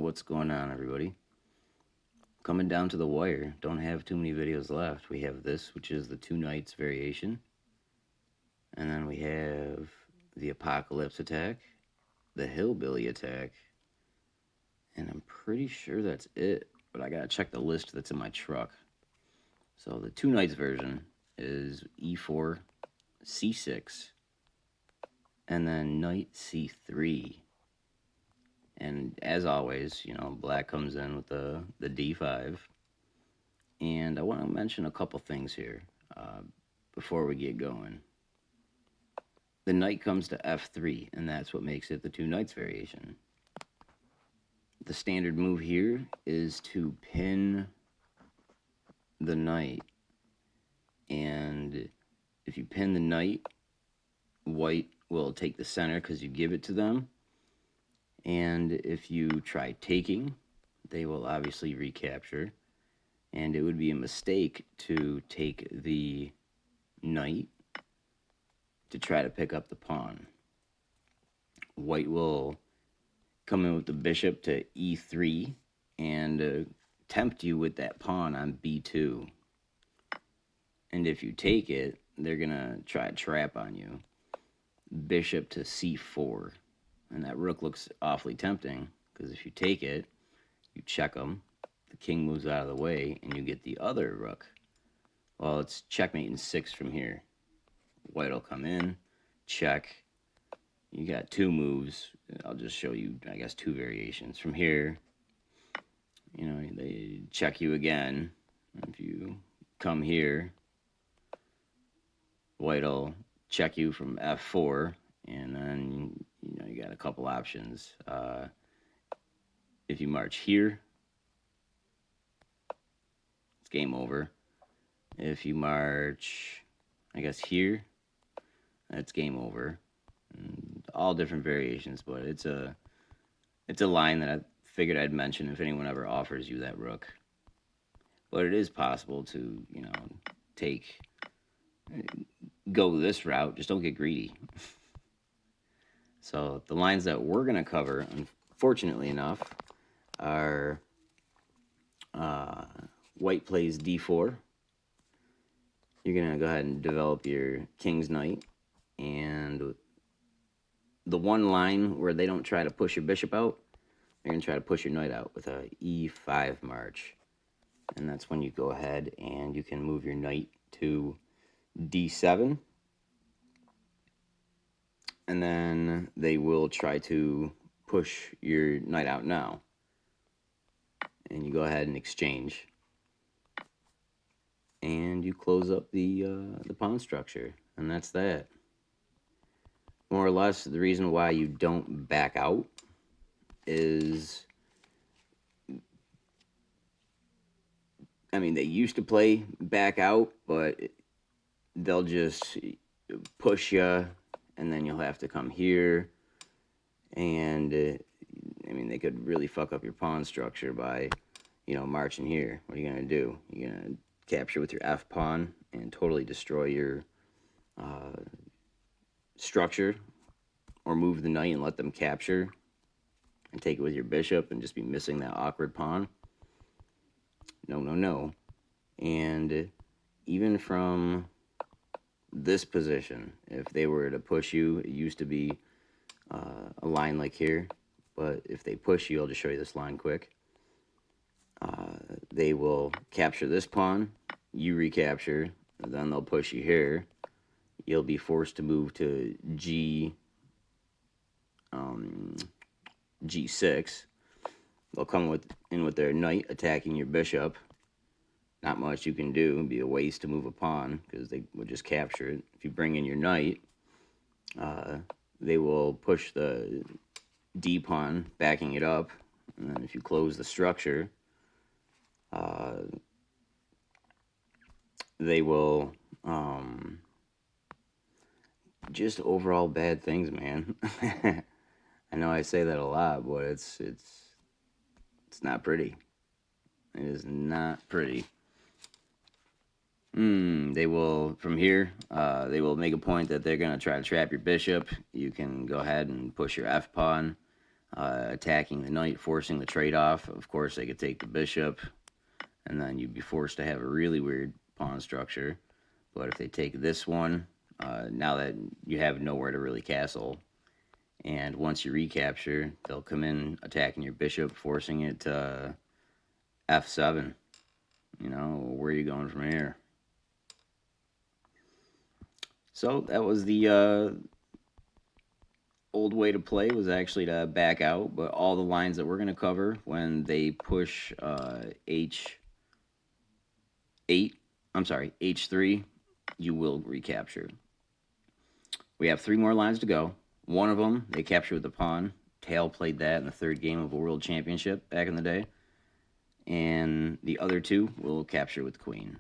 What's going on, everybody? Coming down to the wire. Don't have too many videos left. We have this, which is the Two Knights Variation. And then we have the Apocalypse Attack, the Hillbilly Attack, and I'm pretty sure that's it. But I gotta check the list that's in my truck. So the Two Knights version is E4, C6, and then Knight C3. And as always, black comes in with the D5. And I want to mention a couple things here before we get going. The knight comes to F3, and that's what makes it the Two Knights Variation. The standard move here is to pin the knight. And if you pin the knight, white will take the center because you give it to them. And if you try taking, they will obviously recapture. And it would be a mistake to take the knight to try to pick up the pawn. White will come in with the bishop to E3 and tempt you with that pawn on B2. And if you take it, they're going to try a trap on you. Bishop to C4. And that rook looks awfully tempting, because if you take it, you check them, the king moves out of the way, and you get the other rook. Well, it's checkmate in 6 from here. White will come in, check. You got two moves. I'll just show you, I guess, two variations. From here, they check you again. If you come here, white will check you from F4, and then you got a couple options. If you march here, it's game over. If you march, I guess, here, that's game over. And all different variations, but it's a line that I figured I'd mention if anyone ever offers you that rook. But it is possible to, go this route. Just don't get greedy. So the lines that we're going to cover, unfortunately enough, are white plays D4. You're going to go ahead and develop your king's knight. And the one line where they don't try to push your bishop out, they're going to try to push your knight out with a E5 march. And that's when you go ahead and you can move your knight to D7. And then they will try to push your knight out now. And you go ahead and exchange. And you close up the pawn structure. And that's that. More or less, the reason why you don't back out is, they used to play back out, but they'll just push you, and then you'll have to come here, and they could really fuck up your pawn structure by, marching here. What are you gonna do? You're gonna capture with your F pawn and totally destroy your structure, or move the knight and let them capture and take it with your bishop and just be missing that awkward pawn. No. And even from this position, if they were to push you, it used to be a line like here, but if they push you, I'll just show you this line quick. They will capture this pawn, you recapture, then they'll push you here. You'll be forced to move to G6. They'll come in with their knight attacking your bishop. Not much you can do. It'd be a waste to move a pawn because they would just capture it. If you bring in your knight, they will push the D pawn, backing it up. And then if you close the structure, they will just overall bad things, man. I know I say that a lot, but it's not pretty. It is not pretty. They will, from here, they will make a point that they're going to try to trap your bishop. You can go ahead and push your F pawn. attacking the knight, forcing the trade off. Of course, they could take the bishop, and then you'd be forced to have a really weird pawn structure. But if they take this one, now that you have nowhere to really castle, and once you recapture, they'll come in attacking your bishop, forcing it to f7. You know, where are you going from here? So that was the old way to play, was actually to back out, but all the lines that we're going to cover when they push h3, you will recapture. We have 3 more lines to go. One of them, they capture with the pawn. Tal played that in the 3rd game of a world championship back in the day. And the other 2 will capture with queen.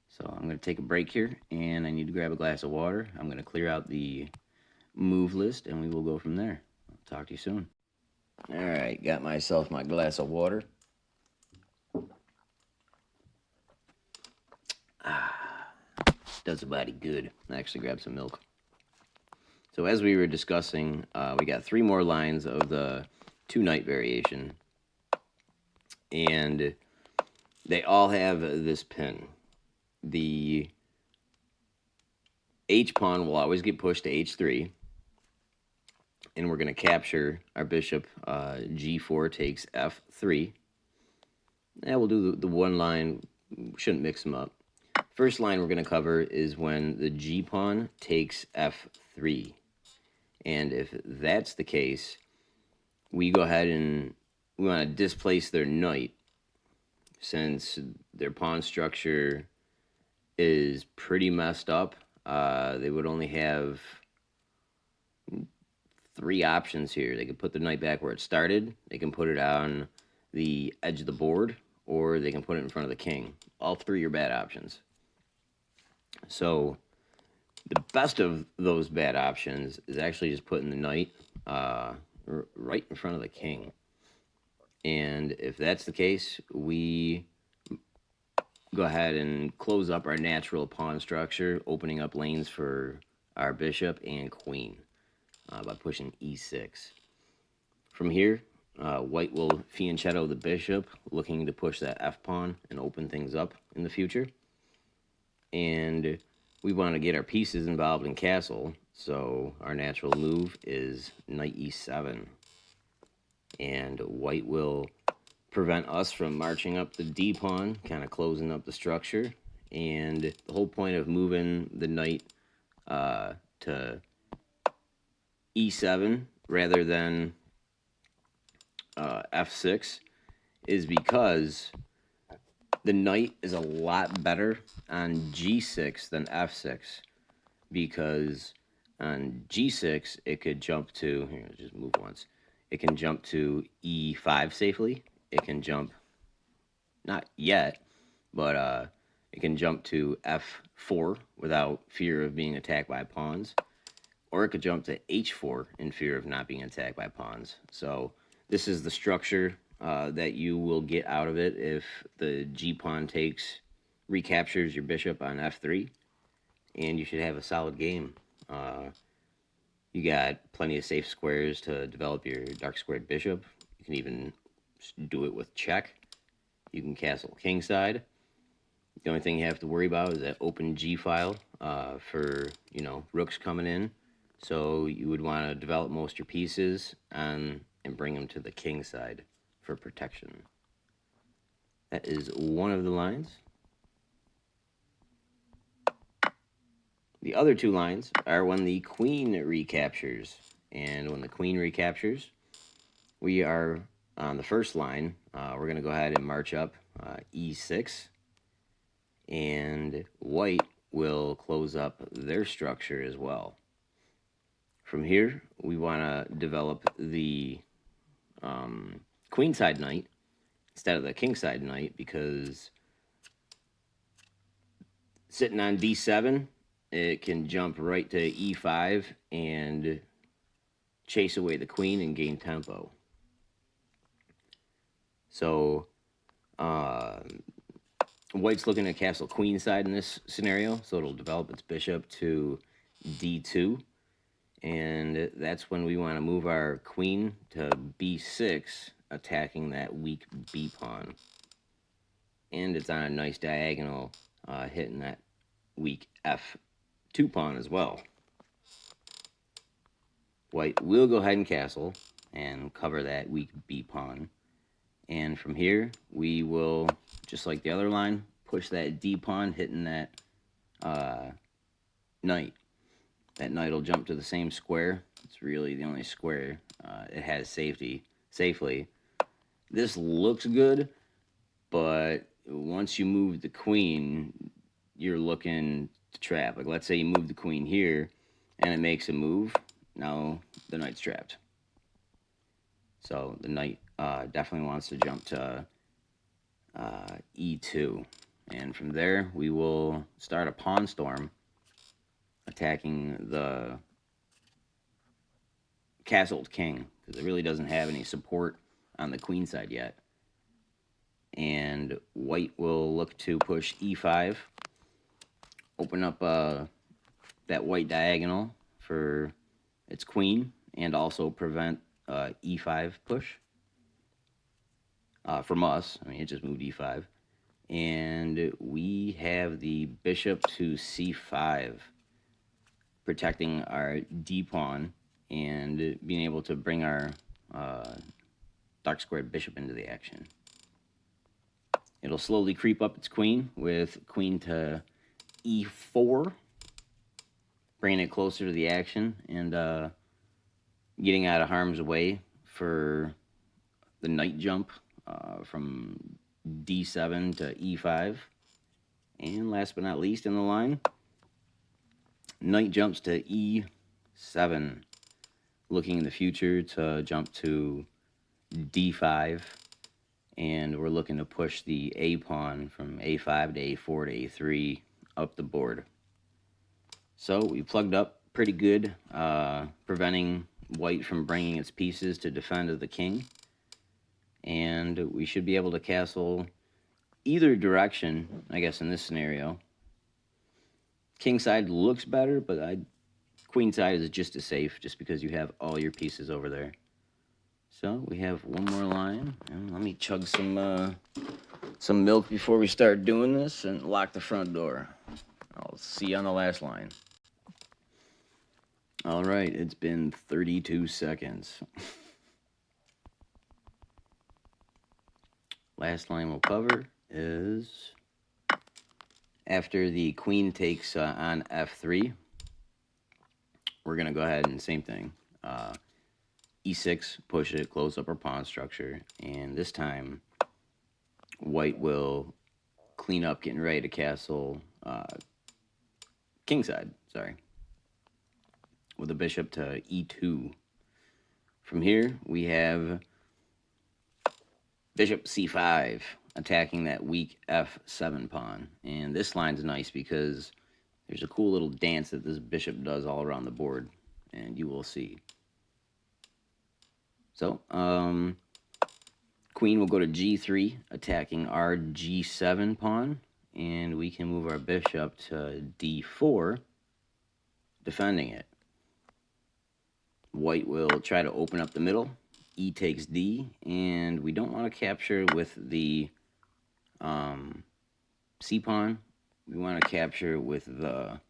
So I'm going to take a break here, and I need to grab a glass of water. I'm going to clear out the move list, and we will go from there. I'll talk to you soon. All right, got myself my glass of water. Does a body good. I actually grabbed some milk. So as we were discussing, we got 3 more lines of the 2-knight variation, and they all have this pin. The h-pawn will always get pushed to h3, and we're going to capture our bishop. g4 takes f3. And we'll do the one line, shouldn't mix them up. First line we're going to cover is when the g-pawn takes f3. And if that's the case, we go ahead and we want to displace their knight, since their pawn structure is pretty messed up. They would only have 3 options here. They could put the knight back where it started, they can put it on the edge of the board, or they can put it in front of the king. All 3 are bad options. So the best of those bad options is actually just putting the knight right in front of the king. And if that's the case, we go ahead and close up our natural pawn structure, opening up lanes for our bishop and queen by pushing e6. From here, white will fianchetto the bishop, looking to push that f-pawn and open things up in the future. And we want to get our pieces involved in castle, so our natural move is knight e7. And white will prevent us from marching up the d-pawn, kind of closing up the structure. And the whole point of moving the knight to e7 rather than f6 is because the knight is a lot better on g6 than f6, because on g6 it could jump to, here, just move once, it can jump to e5 safely. It can jump, not yet, but it can jump to f4 without fear of being attacked by pawns, or it could jump to h4 in fear of not being attacked by pawns. So this is the structure that you will get out of it if the g-pawn recaptures your bishop on f3, and you should have a solid game. You got plenty of safe squares to develop your dark squared bishop. You can even do it with check. You can castle kingside. The only thing you have to worry about is that open G file for, rooks coming in. So you would want to develop most of your pieces and bring them to the king side for protection. That is one of the lines. The other 2 lines are when the queen recaptures. And when the queen recaptures, we are on the first line. We're going to go ahead and march up e6. And white will close up their structure as well. From here, we want to develop the queenside knight instead of the kingside knight, because sitting on d7, it can jump right to e5 and chase away the queen and gain tempo. So white's looking at castle queenside in this scenario, so it'll develop its bishop to d2. And that's when we want to move our queen to b6, attacking that weak b pawn. And it's on a nice diagonal, hitting that weak f2 pawn as well. White will go ahead and castle and cover that weak b pawn. And from here, we will, just like the other line, push that d pawn, hitting that knight. That knight will jump to the same square. It's really the only square it has safely. This looks good, but once you move the queen, you're looking to trap. Like, let's say you move the queen here, and it makes a move. Now the knight's trapped. So the knight definitely wants to jump to e2. And from there, we will start a pawn storm, attacking the castled king, because it really doesn't have any support on the queen side yet. And white will look to push e5, open up that white diagonal for its queen, and also prevent e5 push from us. I mean, it just moved e5. And we have the bishop to c5, protecting our d pawn and being able to bring our dark squared bishop into the action. It'll slowly creep up its queen with queen to e4, bringing it closer to the action and getting out of harm's way for the knight jump from d7 to e5. And last but not least in the line, knight jumps to e7, looking in the future to jump to d5. And we're looking to push the a pawn from a5 to a4 to a3 up the board. So we plugged up pretty good, preventing white from bringing its pieces to defend the king. And we should be able to castle either direction, I guess, in this scenario. King side looks better, but queen side is just as safe, just because you have all your pieces over there. So we have one more line, and let me chug some milk before we start doing this and lock the front door. I'll see you on the last line. All right, it's been 32 seconds. Last line we'll cover is after the queen takes on f3, we're going to go ahead and same thing. e6, push it, close up our pawn structure, and this time white will clean up, getting ready to castle kingside, with the bishop to e2. From here, we have bishop c5, attacking that weak f7 pawn. And this line's nice because there's a cool little dance that this bishop does all around the board, and you will see. So, queen will go to g3, attacking our g7 pawn, and we can move our bishop to d4, defending it. White will try to open up the middle. E takes d, and we don't want to capture with the c pawn. We want to capture with the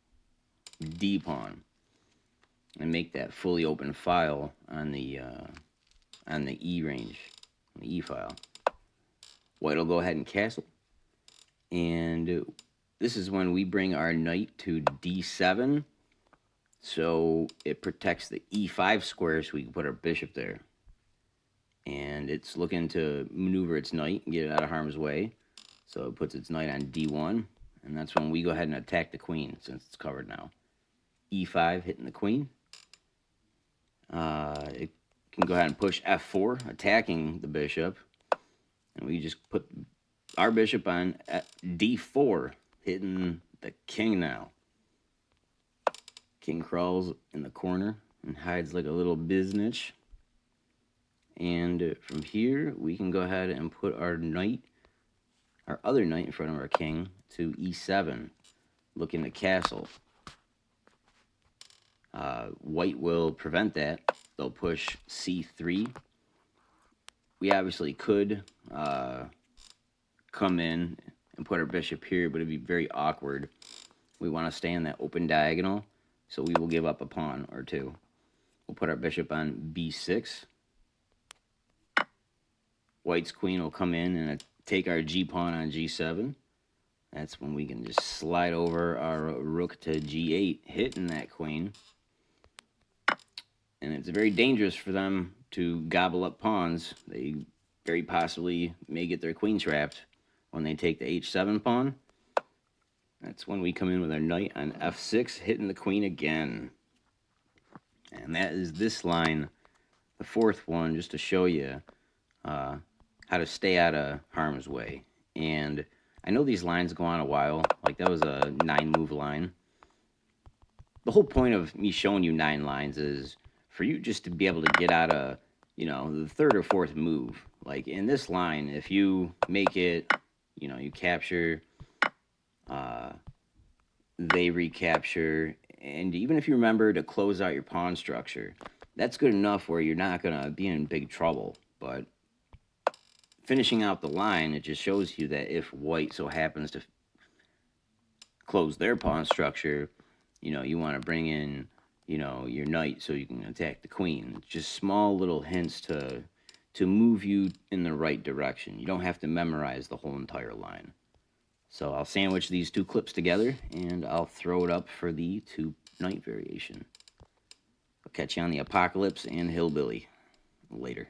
d pawn and make that fully open file on the e range, the e file. White will go ahead and castle, and this is when we bring our knight to d7, so it protects the e5 square, so we can put our bishop there. And it's looking to maneuver its knight and get it out of harm's way, so it puts its knight on d1, and that's when we go ahead and attack the queen, since it's covered now. e5, hitting the queen. It can go ahead and push f4, attacking the bishop, and we just put our bishop on d4, hitting the king now. King crawls in the corner and hides like a little biznitch. And from here, we can go ahead and put our knight, our other knight in front of our king, to e7, looking to castle. White will prevent that. They'll push c3. We obviously could come in and put our bishop here, but it'd be very awkward. We want to stay in that open diagonal, so we will give up a pawn or two. We'll put our bishop on b6. White's queen will come in and take our g-pawn on g7. That's when we can just slide over our rook to g8, hitting that queen. And it's very dangerous for them to gobble up pawns. They very possibly may get their queen trapped when they take the h7 pawn. That's when we come in with our knight on f6, hitting the queen again. And that is this line, the fourth one, just to show you how to stay out of harm's way. And I know these lines go on a while. Like, that was a 9-move line. The whole point of me showing you 9 lines is for you just to be able to get out of, you know, the third or fourth move. Like, in this line, if you make it, you know, you capture, they recapture, and even if you remember to close out your pawn structure, that's good enough where you're not going to be in big trouble. But finishing out the line, it just shows you that if white so happens to close their pawn structure, you know, you want to bring in, you know, your knight so you can attack the queen. Just small little hints to move you in the right direction. You don't have to memorize the whole entire line. So I'll sandwich these 2 clips together, and I'll throw it up for the 2-night variation. I'll catch you on the Apocalypse and Hillbilly later.